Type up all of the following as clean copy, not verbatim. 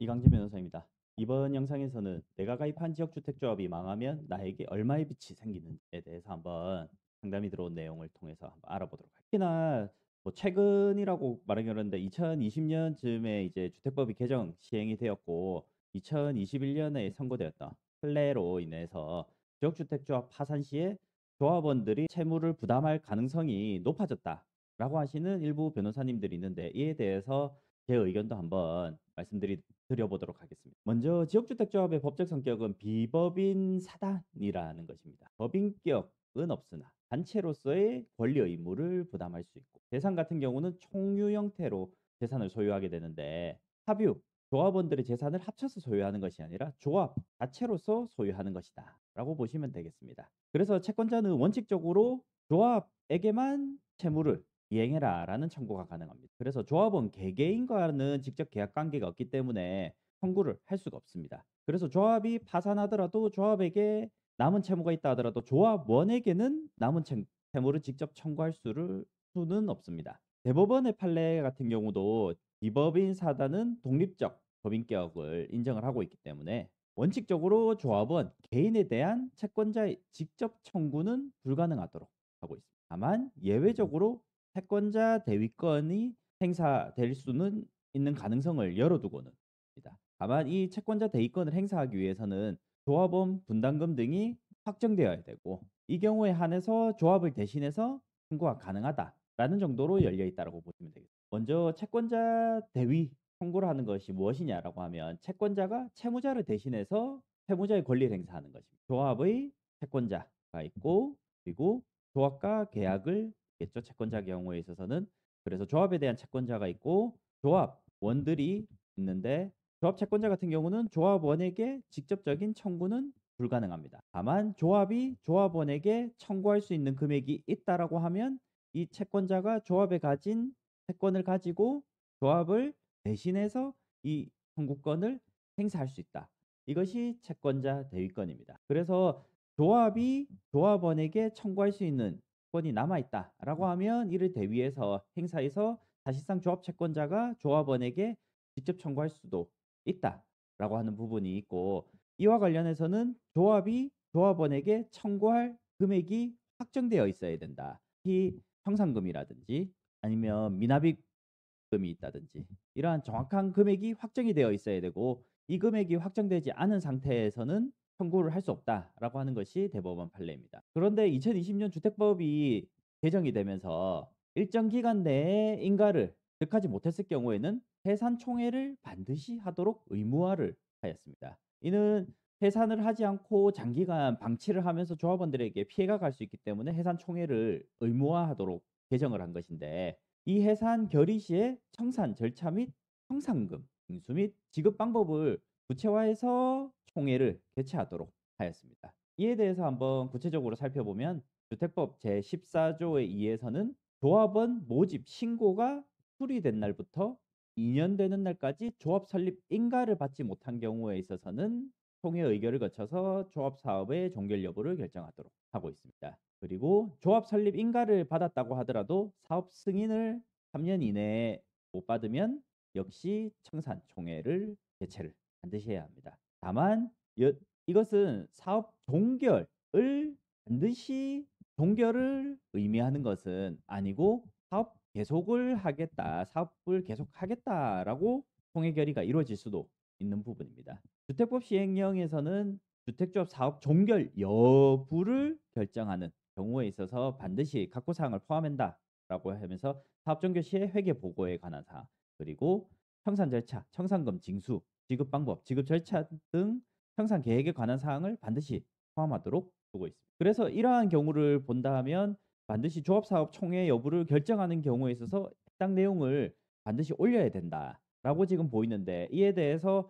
이강재 변호사입니다. 이번 영상에서는 내가 가입한 지역주택조합이 망하면 나에게 얼마의 빚이 생기는지에 대해서 한번 상담이 들어온 내용을 통해서 한번 알아보도록 할게요. 특히나 뭐 최근이라고 말하기 어려운데 2020년쯤에 이제 주택법이 개정 시행이 되었고 2021년에 선고되었던 판례로 인해서 지역주택조합 파산 시에 조합원들이 채무를 부담할 가능성이 높아졌다라고 하시는 일부 변호사님들이 있는데, 이에 대해서 제 의견도 한번 드려보도록 하겠습니다. 먼저 지역주택조합의 법적 성격은 비법인 사단이라는 것입니다. 법인격은 없으나 단체로서의 권리 의무를 부담할 수 있고, 재산 같은 경우는 총유 형태로 재산을 소유하게 되는데, 합유, 조합원들의 재산을 합쳐서 소유하는 것이 아니라 조합 자체로서 소유하는 것이다 라고 보시면 되겠습니다. 그래서 채권자는 원칙적으로 조합에게만 채무를 이행해라 라는 청구가 가능합니다. 그래서 조합원 개개인과는 직접 계약 관계가 없기 때문에 청구를 할 수가 없습니다. 그래서 조합이 파산하더라도 조합에게 남은 채무가 있다 하더라도 조합원에게는 남은 채무를 직접 청구할 수는 없습니다. 대법원의 판례 같은 경우도 비법인 사단은 독립적 법인격을 인정을 하고 있기 때문에 원칙적으로 조합원 개인에 대한 채권자의 직접 청구는 불가능하도록 하고 있습니다. 다만 예외적으로 채권자 대위권이 행사될 수는 있는 가능성을 열어두고는 있습니다. 다만 이 채권자 대위권을 행사하기 위해서는 조합원 분담금 등이 확정되어야 되고, 이 경우에 한해서 조합을 대신해서 청구가 가능하다라는 정도로 열려 있다고 보시면 되겠습니다. 먼저 채권자 대위 청구를 하는 것이 무엇이냐라고 하면, 채권자가 채무자를 대신해서 채무자의 권리를 행사하는 것입니다. 조합의 채권자가 있고, 그리고 조합과 계약을 겠죠. 채권자 경우에 있어서는. 그래서 조합에 대한 채권자가 있고 조합원들이 있는데, 조합 채권자 같은 경우는 조합원에게 직접적인 청구는 불가능합니다. 다만 조합이 조합원에게 청구할 수 있는 금액이 있다라고 하면 이 채권자가 조합에 가진 채권을 가지고 조합을 대신해서 이 청구권을 행사할 수 있다. 이것이 채권자 대위권입니다. 그래서 조합이 조합원에게 청구할 수 있는 권이 남아있다라고 하면 이를 대위해서 행사해서 사실상 조합 채권자가 조합원에게 직접 청구할 수도 있다라고 하는 부분이 있고, 이와 관련해서는 조합이 조합원에게 청구할 금액이 확정되어 있어야 된다. 특히 청산금이라든지 아니면 미납입금이 있다든지 이러한 정확한 금액이 확정이 되어 있어야 되고, 이 금액이 확정되지 않은 상태에서는 청구를 할 수 없다라고 하는 것이 대법원 판례입니다. 그런데 2020년 주택법이 개정이 되면서 일정 기간 내에 인가를 득하지 못했을 경우에는 해산 총회를 반드시 하도록 의무화를 하였습니다. 이는 해산을 하지 않고 장기간 방치를 하면서 조합원들에게 피해가 갈 수 있기 때문에 해산 총회를 의무화하도록 개정을 한 것인데, 이 해산 결의 시에 청산 절차 및 청산금, 징수 및 지급 방법을 구체화해서 총회를 개최하도록 하였습니다. 이에 대해서 한번 구체적으로 살펴보면, 주택법 제14조에 의해서는 조합원 모집 신고가 수리된 날부터 2년 되는 날까지 조합 설립 인가를 받지 못한 경우에 있어서는 총회 의결을 거쳐서 조합 사업의 종결 여부를 결정하도록 하고 있습니다. 그리고 조합 설립 인가를 받았다고 하더라도 사업 승인을 3년 이내에 못 받으면 역시 청산 총회를 개최를 반드시 해야 합니다. 다만 이것은 사업 종결을 반드시 종결을 의미하는 것은 아니고, 사업 계속을 하겠다, 사업을 계속하겠다라고 총회 결의가 이루어질 수도 있는 부분입니다. 주택법 시행령에서는 주택조합 사업 종결 여부를 결정하는 경우에 있어서 반드시 각호 사항을 포함한다라고 하면서 사업 종결 시에 회계 보고에 관한 사항, 그리고 청산 절차, 청산금 징수, 지급 방법, 지급 절차 등 청산 계획에 관한 사항을 반드시 포함하도록 두고 있습니다. 그래서 이러한 경우를 본다 하면 반드시 조합사업 총회 여부를 결정하는 경우에 있어서 해당 내용을 반드시 올려야 된다라고 지금 보이는데, 이에 대해서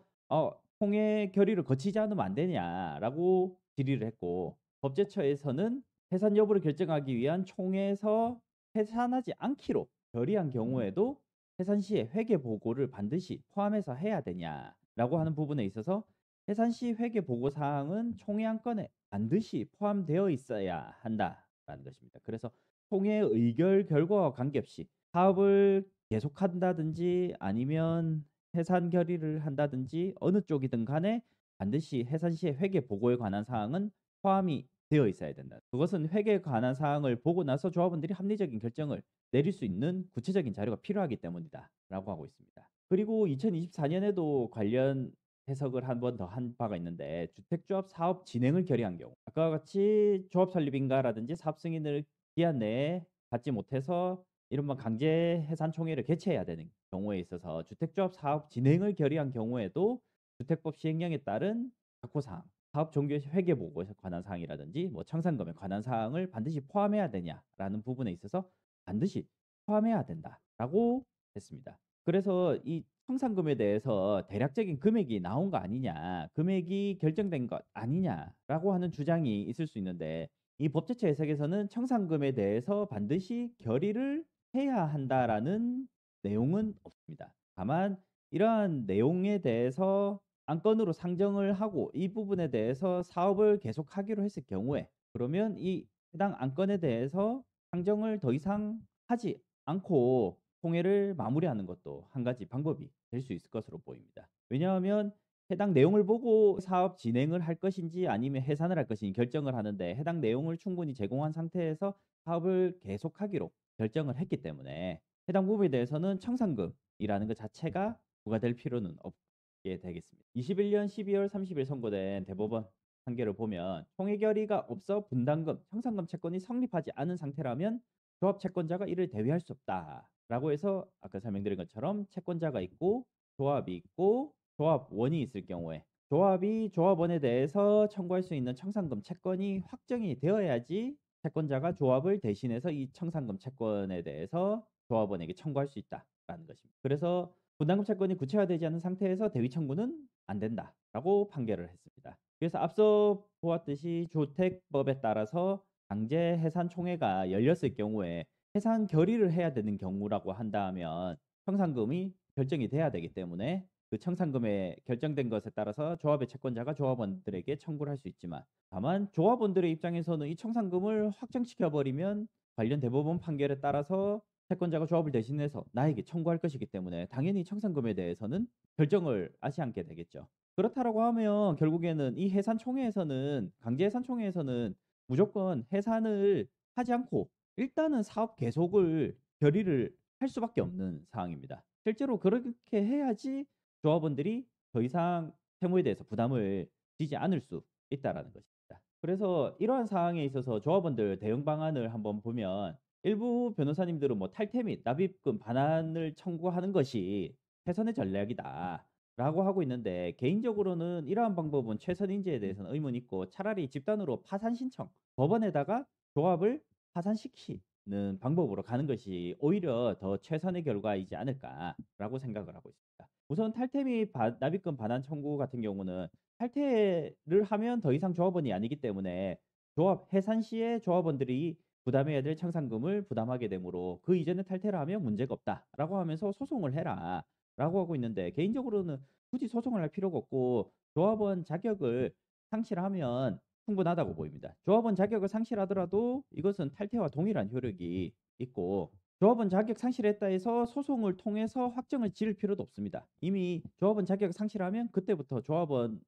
총회 결의를 거치지 않으면 안 되냐라고 질의를 했고, 법제처에서는 해산 여부를 결정하기 위한 총회에서 해산하지 않기로 결의한 경우에도 해산 시에 회계 보고를 반드시 포함해서 해야 되냐라고 하는 부분에 있어서 해산 시 회계 보고 사항은 총회 안건에 반드시 포함되어 있어야 한다라는 것입니다. 그래서 총회 의결 결과와 관계없이 사업을 계속한다든지 아니면 해산 결의를 한다든지 어느 쪽이든 간에 반드시 해산 시의 회계 보고에 관한 사항은 포함이 되어 있어야 된다. 그것은 회계에 관한 사항을 보고 나서 조합원들이 합리적인 결정을 내릴 수 있는 구체적인 자료가 필요하기 때문이다라고 하고 있습니다. 그리고 2024년에도 관련 해석을 한 번 더 한 바가 있는데 주택조합 사업 진행을 결의한 경우 아까와 같이 조합 설립인가라든지 사업 승인을 기한 내에 받지 못해서 이른바 강제 해산 총회를 개최해야 되는 경우에 있어서 주택조합 사업 진행을 결의한 경우에도 주택법 시행령에 따른 각호사항, 사업 종교 회계 보고에 관한 사항이라든지 뭐 청산금에 관한 사항을 반드시 포함해야 되냐라는 부분에 있어서 반드시 포함해야 된다라고 했습니다. 그래서 이 청산금에 대해서 대략적인 금액이 나온 거 아니냐, 금액이 결정된 것 아니냐라고 하는 주장이 있을 수 있는데 이 법제처 해석에서는 청산금에 대해서 반드시 결의를 해야 한다라는 내용은 없습니다. 다만 이러한 내용에 대해서 안건으로 상정을 하고 이 부분에 대해서 사업을 계속하기로 했을 경우에 그러면 이 해당 안건에 대해서 상정을 더 이상 하지 않고 통해를 마무리하는 것도 한 가지 방법이 될 수 있을 것으로 보입니다. 왜냐하면 해당 내용을 보고 사업 진행을 할 것인지 아니면 해산을 할 것인지 결정을 하는데 해당 내용을 충분히 제공한 상태에서 사업을 계속하기로 결정을 했기 때문에 해당 부분에 대해서는 청산금이라는 것 자체가 부과될 필요는 없게 되겠습니다. 21년 12월 30일 선고된 대법원 판결을 보면 총회 결의가 없어 분담금, 청산금 채권이 성립하지 않은 상태라면 조합 채권자가 이를 대위할 수 없다라고 해서 아까 설명드린 것처럼 채권자가 있고 조합이 있고 조합원이 있을 경우에 조합이 조합원에 대해서 청구할 수 있는 청산금 채권이 확정이 되어야지 채권자가 조합을 대신해서 이 청산금 채권에 대해서 조합원에게 청구할 수 있다라는 것입니다. 그래서 분담금 채권이 구체화되지 않은 상태에서 대위 청구는 안 된다라고 판결을 했습니다. 그래서 앞서 보았듯이 주택법에 따라서 강제 해산 총회가 열렸을 경우에 해산 결의를 해야 되는 경우라고 한다면 청산금이 결정이 돼야 되기 때문에 그 청산금에 결정된 것에 따라서 조합의 채권자가 조합원들에게 청구를 할 수 있지만 다만 조합원들의 입장에서는 이 청산금을 확정시켜 버리면 관련 대법원 판결에 따라서 채권자가 조합을 대신해서 나에게 청구할 것이기 때문에 당연히 청산금에 대해서는 결정을 하지 않게 되겠죠. 그렇다라고 하면 결국에는 이 해산 총회에서는 강제 해산 총회에서는 무조건 해산을 하지 않고 일단은 사업 계속을 결의를 할 수밖에 없는 상황입니다. 실제로 그렇게 해야지 조합원들이 더 이상 채무에 대해서 부담을 지지 않을 수 있다라는 것입니다. 그래서 이러한 상황에 있어서 조합원들 대응 방안을 한번 보면 일부 변호사님들은 뭐 탈퇴 및 납입금 반환을 청구하는 것이 최선의 전략이다라고 하고 있는데 개인적으로는 이러한 방법은 최선인지에 대해서는 의문이 있고 차라리 집단으로 파산 신청, 법원에다가 조합을 파산시키는 방법으로 가는 것이 오히려 더 최선의 결과이지 않을까라고 생각을 하고 있습니다. 우선 탈퇴 및 납입금 반환 청구 같은 경우는 탈퇴를 하면 더 이상 조합원이 아니기 때문에 조합 해산 시에 조합원들이 부담해야 될 청산금을 부담하게 되므로 그 이전에 탈퇴를 하면 문제가 없다라고 하면서 소송을 해라라고 하고 있는데 개인적으로는 굳이 소송을 할 필요가 없고 조합원 자격을 상실하면 충분하다고 보입니다. 조합원 자격을 상실하더라도 이것은 탈퇴와 동일한 효력이 있고 조합원 자격 상실했다 해서 소송을 통해서 확정을 지을 필요도 없습니다. 이미 조합원 자격을 상실하면 그때부터 조합원은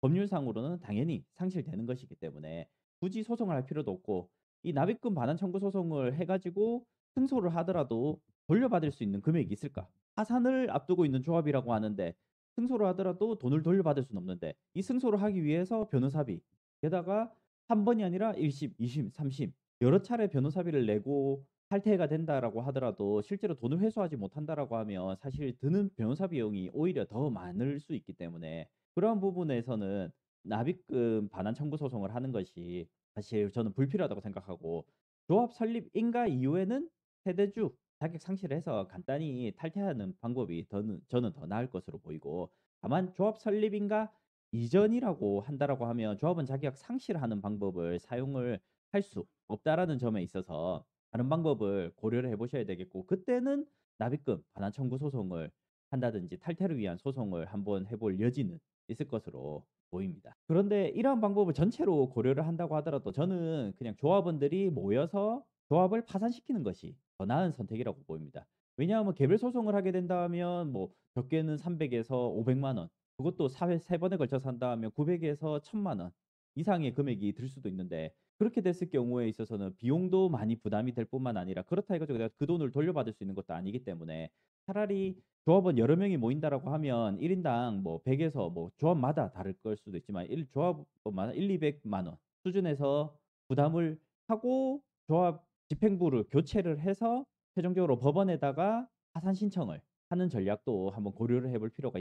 법률상으로는 당연히 상실되는 것이기 때문에 굳이 소송을 할 필요도 없고 이 납입금 반환 청구 소송을 해가지고 승소를 하더라도 돌려받을 수 있는 금액이 있을까? 파산을 앞두고 있는 조합이라고 하는데 승소를 하더라도 돈을 돌려받을 수는 없는데 이 승소를 하기 위해서 변호사비 게다가 한 번이 아니라 1심, 2심, 3심 여러 차례 변호사비를 내고 탈퇴가 된다라고 하더라도 실제로 돈을 회수하지 못한다라고 하면 사실 드는 변호사 비용이 오히려 더 많을 수 있기 때문에 그러한 부분에서는 납입금 반환 청구 소송을 하는 것이 사실 저는 불필요하다고 생각하고 조합 설립 인가 이후에는 세대주 자격 상실을 해서 간단히 탈퇴하는 방법이 저는 더 나을 것으로 보이고 다만 조합 설립인가 이전이라고 한다라고 하면 조합원 자격 상실하는 방법을 사용을 할 수 없다라는 점에 있어서 다른 방법을 고려를 해보셔야 되겠고 그때는 납입금 반환 청구 소송을 한다든지 탈퇴를 위한 소송을 한번 해볼 여지는 있을 것으로 보입니다. 그런데 이러한 방법을 전체로 고려를 한다고 하더라도 저는 그냥 조합원들이 모여서 조합을 파산시키는 것이 더 나은 선택이라고 보입니다. 왜냐하면 개별 소송을 하게 된다면 뭐 적게는 300에서 500만 원, 그것도 사회 3 번에 걸쳐서 한다 하면 900에서 1,000만 원 이상의 금액이 들 수도 있는데, 그렇게 됐을 경우에 있어서는 비용도 많이 부담이 될 뿐만 아니라 그렇다 해 가지고 내가 그 돈을 돌려받을 수 있는 것도 아니기 때문에, 차라리 조합원 여러 명이 모인다라고 하면 1 인당 뭐 100 에서 뭐 조합마다 다를 걸 수도 있지만 조합마다 1-200만 원 수준에서 부담을 하고 조합 집행부를 교체를 해서 최종적으로 법원에다가 파산 신청을 하는 전략도 한번 고려를 해볼 필요가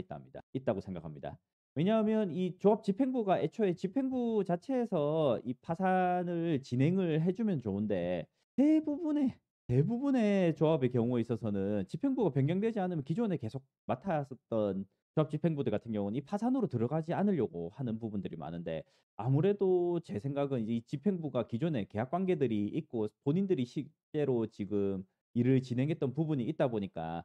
있다고 생각합니다. 왜냐하면 이 조합 집행부가 애초에 집행부 자체에서 이 파산을 진행을 해 주면 좋은데, 대부분의 조합의 경우에 있어서는 집행부가 변경되지 않으면 기존에 계속 맡았었던 조합 집행부들 같은 경우는 이 파산으로 들어가지 않으려고 하는 부분들이 많은데, 아무래도 제 생각은 이 집행부가 기존에 계약 관계들이 있고 본인들이 실제로 지금 일을 진행했던 부분이 있다 보니까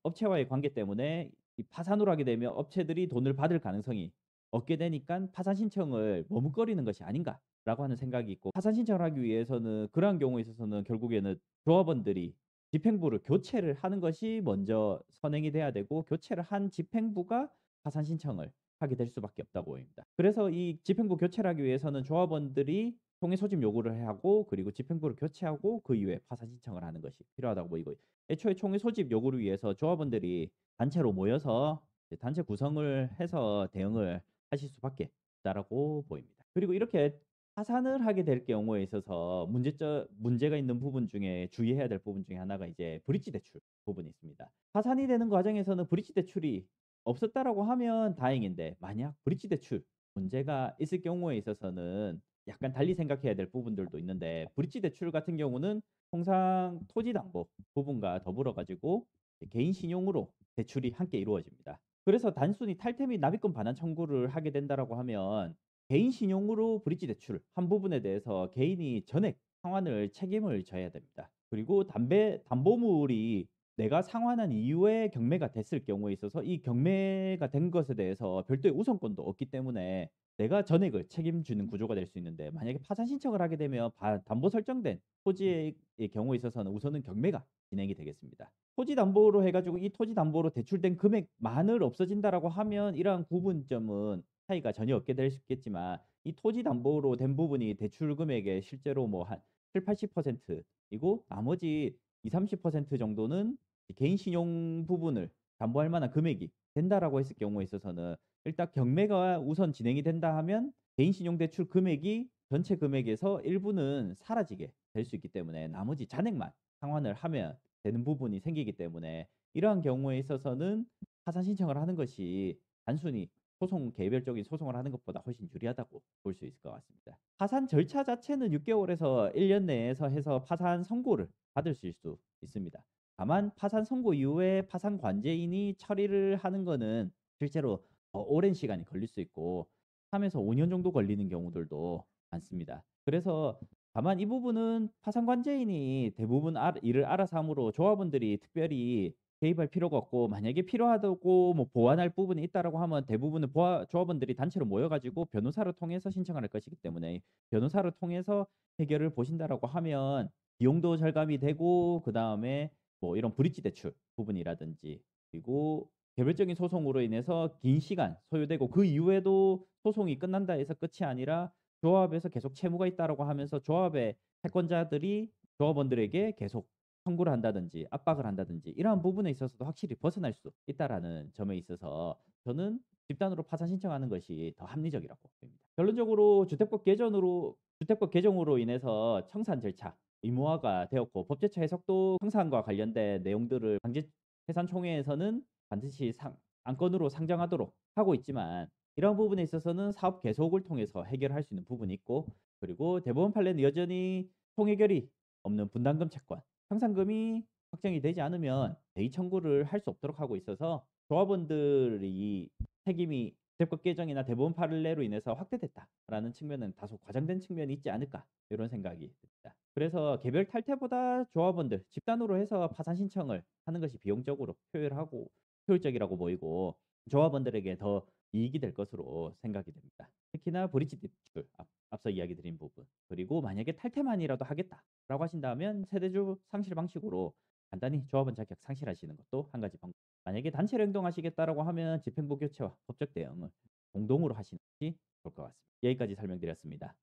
업체와의 관계 때문에 이 파산으로 하게 되면 업체들이 돈을 받을 가능성이 없게 되니깐 '파산 신청을 머뭇거리는 것이 아닌가.'라고 하는 생각이 있고, 파산 신청을 하기 위해서는 그러한 경우에 있어서는 결국에는 조합원들이 집행부를 교체를 하는 것이 먼저 선행이 돼야 되고, 교체를 한 집행부가 파산 신청을 하게 될 수밖에 없다고 보입니다. 그래서 이 집행부 교체를 하기 위해서는 조합원들이 총회 소집 요구를 하고, 그리고 집행부를 교체하고 그 이후에 파산 신청을 하는 것이 필요하다고 보이고, 애초에 총회 소집 요구를 위해서 조합원들이 단체로 모여서 이제 단체 구성을 해서 대응을 하실 수밖에 없다라고 보입니다. 그리고 이렇게 파산을 하게 될 경우에 있어서 문제가 있는 부분 중에 주의해야 될 부분 중에 하나가 이제 브릿지 대출 부분이 있습니다. 파산이 되는 과정에서는 브릿지 대출이 없었다라고 하면 다행인데, 만약 브릿지 대출 문제가 있을 경우에 있어서는 약간 달리 생각해야 될 부분들도 있는데, 브릿지 대출 같은 경우는 통상 토지 담보 부분과 더불어 가지고 개인 신용으로 대출이 함께 이루어집니다. 그래서 단순히 탈퇴 및 납입금 반환 청구를 하게 된다라고 하면 개인 신용으로 브릿지 대출 한 부분에 대해서 개인이 전액 상환을 책임을 져야 됩니다. 그리고 담보물이 내가 상환한 이후에 경매가 됐을 경우에 있어서 이 경매가 된 것에 대해서 별도의 우선권도 없기 때문에 내가 전액을 책임지는 구조가 될 수 있는데, 만약에 파산 신청을 하게 되면 담보 설정된 토지의 경우에 있어서는 우선은 경매가 진행이 되겠습니다. 토지 담보로 해 가지고 이 토지 담보로 대출된 금액만을 없어진다라고 하면 이러한 구분점은 차이가 전혀 없게 될 수 있겠지만, 이 토지 담보로 된 부분이 대출 금액의 실제로 뭐 한 70-80% 이고 나머지 20-30% 정도는 개인 신용 부분을 담보할 만한 금액이 된다라고 했을 경우에 있어서는, 일단 경매가 우선 진행이 된다 하면 개인 신용 대출 금액이 전체 금액에서 일부는 사라지게 될 수 있기 때문에 나머지 잔액만 상환을 하면 되는 부분이 생기기 때문에, 이러한 경우에 있어서는 파산 신청을 하는 것이 단순히 개별적인 소송을 하는 것보다 훨씬 유리하다고 볼 수 있을 것 같습니다. 파산 절차 자체는 6 개월에서 1년 내에서 해서 파산 선고를 받으실 수 있습니다. 다만 파산 선고 이후에 파산 관제인이 처리를 하는 거는 실제로 더 오랜 시간이 걸릴 수 있고 3 에서 5년 정도 걸리는 경우들도 많습니다. 그래서 다만 이 부분은 파산 관제인이 대부분 일을 알아서 하므로 조합원들이 특별히 개입할 필요가 없고, 만약에 필요하다고 뭐 보완할 부분이 있다라고 하면 대부분은 조합원들이 단체로 모여 가지고 변호사를 통해서 신청을 할 것이기 때문에, 변호사를 통해서 해결을 보신다라고 하면 비용도 절감이 되고, 그다음에 뭐 이런 브릿지 대출 부분이라든지, 그리고 개별적인 소송으로 인해서 긴 시간 소요되고 그 이후에도 소송이 끝난다 해서 끝이 아니라 조합에서 계속 채무가 있다라고 하면서 조합의 채권자들이 조합원들에게 계속 청구를 한다든지 압박을 한다든지, 이러한 부분에 있어서도 확실히 벗어날 수 있다라는 점에 있어서 저는 집단으로 파산 신청하는 것이 더 합리적이라고 봅니다. 결론적으로 주택법 개정으로 인해서 청산 절차 의무화가 되었고, 법제처 해석도 청산과 관련된 내용들을 강제해산총회에서는 반드시 안건으로 상정하도록 하고 있지만, 이런 부분에 있어서는 사업 계속을 통해서 해결할 수 있는 부분이 있고, 그리고 대법원 판례는 여전히 총해결이 없는 분담금 채권, 청산금이 확정이 되지 않으면 대의 청구를 할 수 없도록 하고 있어서 조합원들이 책임이 주택법 개정이나 대법원 판례로 인해서 확대됐다라는 측면은 다소 과장된 측면이 있지 않을까, 이런 생각이 듭니다. 그래서 개별 탈퇴보다 조합원들 집단으로 해서 파산 신청을 하는 것이 비용적으로 효율적이라고 보이고 조합원들에게 더 이익이 될 것으로 생각이 됩니다. 특히나 브릿지 대출 앞서 이야기 드린 부분, 그리고 만약에 탈퇴만이라도 하겠다라고 하신다면 세대주 상실 방식으로 간단히 조합원 자격 상실하시는 것도 한 가지 방법. 만약에 단체로 행동하시겠다라고 하면 집행부 교체와 법적 대응을 공동으로 하시는 것이 좋을 것 같습니다. 여기까지 설명드렸습니다.